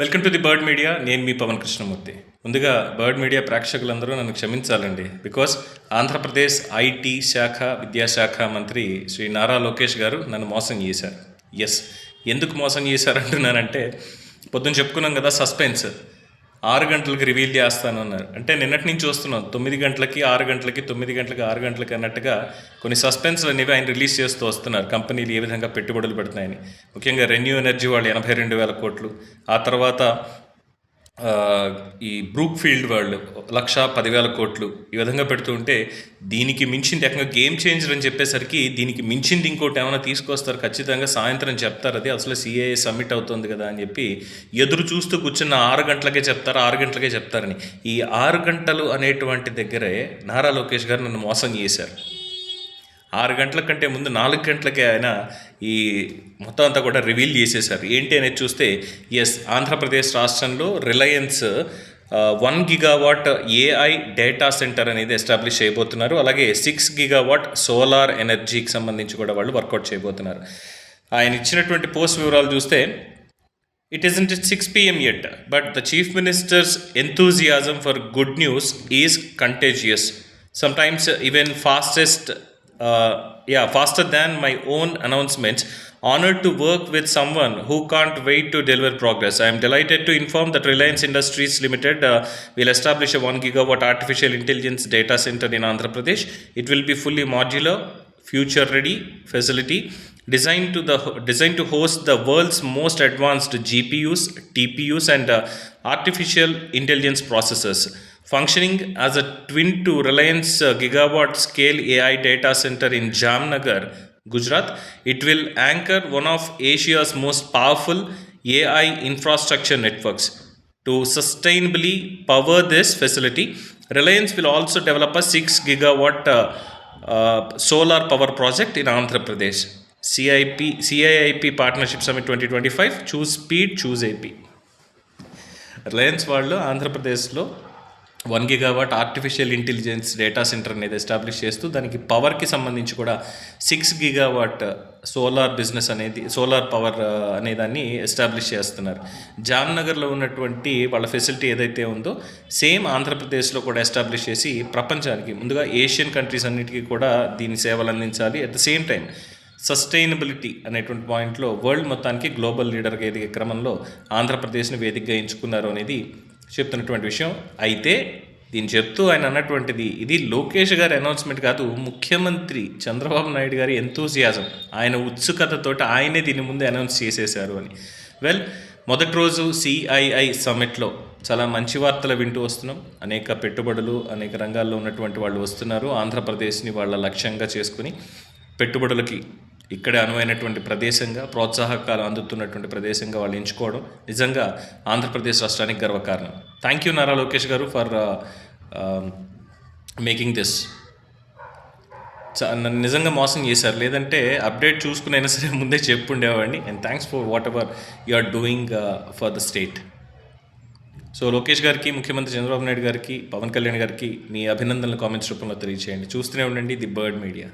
Welcome to the bird media. నేను మీ పవన్ కృష్ణమూర్తి. ముందుగా bird media ప్రేక్షకులందరూ నన్ను క్షమించాలండి. బికాస్ ఆంధ్రప్రదేశ్ ఐటీ శాఖ విద్యాశాఖ మంత్రి శ్రీ నారా లోకేష్ గారు నన్ను మోసం చేశారు. ఎందుకు మోసం చేశారంటున్నానంటే, పొద్దున్న చెప్పుకున్నాం కదా, సస్పెన్స్ 6 గంటలకు రివీల్ చేస్తానన్నారు. అంటే నిన్నటి నుంచి చూస్తున్నాం, 9 గంటలకి 6 గంటలకి 9 గంటలకి 6 గంటలకి అన్నట్టుగా కొన్ని సస్పెన్స్లు అనేవి ఆయన రిలీజ్ చేస్తూ వస్తున్నారు. కంపెనీలు ఏ విధంగా పెట్టుబడులు పెడుతున్నాయని. ముఖ్యంగా రెన్యూ ఎనర్జీ వాళ్ళు 82,000 కోట్లు, ఆ తర్వాత ఈ బ్రూక్ ఫీల్డ్ వాళ్ళు 1,10,000 కోట్లు ఈ విధంగా పెడుతూ ఉంటే, దీనికి మించింది ఏకంగా గేమ్ చేంజర్ అని చెప్పేసరికి దీనికి మించింది ఇంకోటి ఏమైనా తీసుకొస్తారు, ఖచ్చితంగా సాయంత్రం చెప్తారు. అది అసలు సిఏఏ సబ్మిట్ అవుతుంది కదా అని చెప్పి ఎదురు చూస్తూ కూర్చున్న 6 గంటలకే చెప్తారు, 6 గంటలకే చెప్తారని. ఈ 6 గంటలు అనేటువంటి దగ్గరే నారా లోకేష్ గారు నన్ను మోసం చేశారు. 6 గంటల కంటే ముందు 4 గంటలకే ఆయన ఈ మొత్తం అంతా కూడా రివీల్ చేసేశారు. ఏంటి అనేది చూస్తే, ఆంధ్రప్రదేశ్ రాష్ట్రంలో Reliance 1 gigawatt AI data centre అనేది ఎస్టాబ్లిష్ చేయబోతున్నారు. అలాగే 6 గిగావాట్ సోలార్ ఎనర్జీకి సంబంధించి కూడా వాళ్ళు వర్కౌట్ చేయబోతున్నారు. ఆయన ఇచ్చినటువంటి పోస్ట్ వివరాలు చూస్తే, it isn't 6 PM yet, but the Chief Minister's enthusiasm for good news is contagious. Sometimes even faster than my own announcements. Honored to work with someone who can't wait to deliver progress. I am delighted to inform that Reliance Industries Limited will establish a 1 gigawatt artificial intelligence data center in Andhra Pradesh. It will be fully modular, future-ready facility designed to host the world's most advanced GPUs, TPUs, and artificial intelligence processors. Functioning as a twin to Reliance gigawatt scale AI data center in Jamnagar, Gujarat, it will anchor one of Asia's most powerful AI infrastructure networks. To sustainably power this facility, Reliance will also develop a 6 gigawatt solar power project in Andhra Pradesh. CIIP Partnership Summit 2025, choose speed, choose AP. Reliance వాళ్ళు ఆంధ్రప్రదేశ్లో 1 gigawatt artificial intelligence data centre అనేది establish చేస్తూ, దానికి పవర్కి సంబంధించి కూడా 6 gigawatt solar power అనేదాన్ని establish చేస్తున్నారు. జామ్నగర్లో ఉన్నటువంటి వాళ్ళ ఫెసిలిటీ ఏదైతే ఉందో, సేమ్ ఆంధ్రప్రదేశ్లో కూడా ఎస్టాబ్లిష్ చేసి ప్రపంచానికి, ముందుగా ఏషియన్ కంట్రీస్ అన్నిటికీ కూడా దీని సేవలు అందించాలి. At the same time sustainability అనేటువంటి పాయింట్లో వరల్డ్ మొత్తానికి గ్లోబల్ లీడర్గా ఎదిగే క్రమంలో ఆంధ్రప్రదేశ్ని వేదికగా ఎంచుకున్నారు అనేది చెప్తున్నటువంటి విషయం. అయితే దీన్ని చెప్తూ ఆయన అన్నటువంటిది, ఇది లోకేష్ గారి అనౌన్స్మెంట్ కాదు, ముఖ్యమంత్రి చంద్రబాబు నాయుడు గారి ఎంతూజియాజం, ఆయన ఉత్సుకతతోటి ఆయనే దీని ముందే అనౌన్స్ చేసేశారు అని. మొదటి రోజు సిఐఐ సమ్మిట్లో చాలా మంచి వార్తలు వింటూ వస్తున్నాం. అనేక పెట్టుబడులు అనేక రంగాల్లో ఉన్నటువంటి వాళ్ళు వస్తున్నారు. ఆంధ్రప్రదేశ్ని వాళ్ళ లక్ష్యంగా చేసుకుని పెట్టుబడులకి ఇక్కడే అనువైనటువంటి ప్రదేశంగా, ప్రోత్సాహకాలు అందుతున్నటువంటి ప్రదేశంగా వాళ్ళు ఎంచుకోవడం నిజంగా ఆంధ్రప్రదేశ్ రాష్ట్రానికి గర్వకారణం. థ్యాంక్ యూ నారా లోకేష్ గారు ఫర్ మేకింగ్ దిస్. నన్ను నిజంగా మోసం చేశారు, లేదంటే అప్డేట్ చూసుకునైనా సరే ముందే చెప్పుండేవాడిని. And thanks for whatever you are doing for the state. So Lokesh గారికి, ముఖ్యమంత్రి చంద్రబాబు నాయుడు గారికి, పవన్ కళ్యాణ్ గారికి మీ అభినందనలు కామెంట్స్ రూపంలో తెలియజేయండి. చూస్తూనే ఉండండి ది బర్డ్ మీడియా.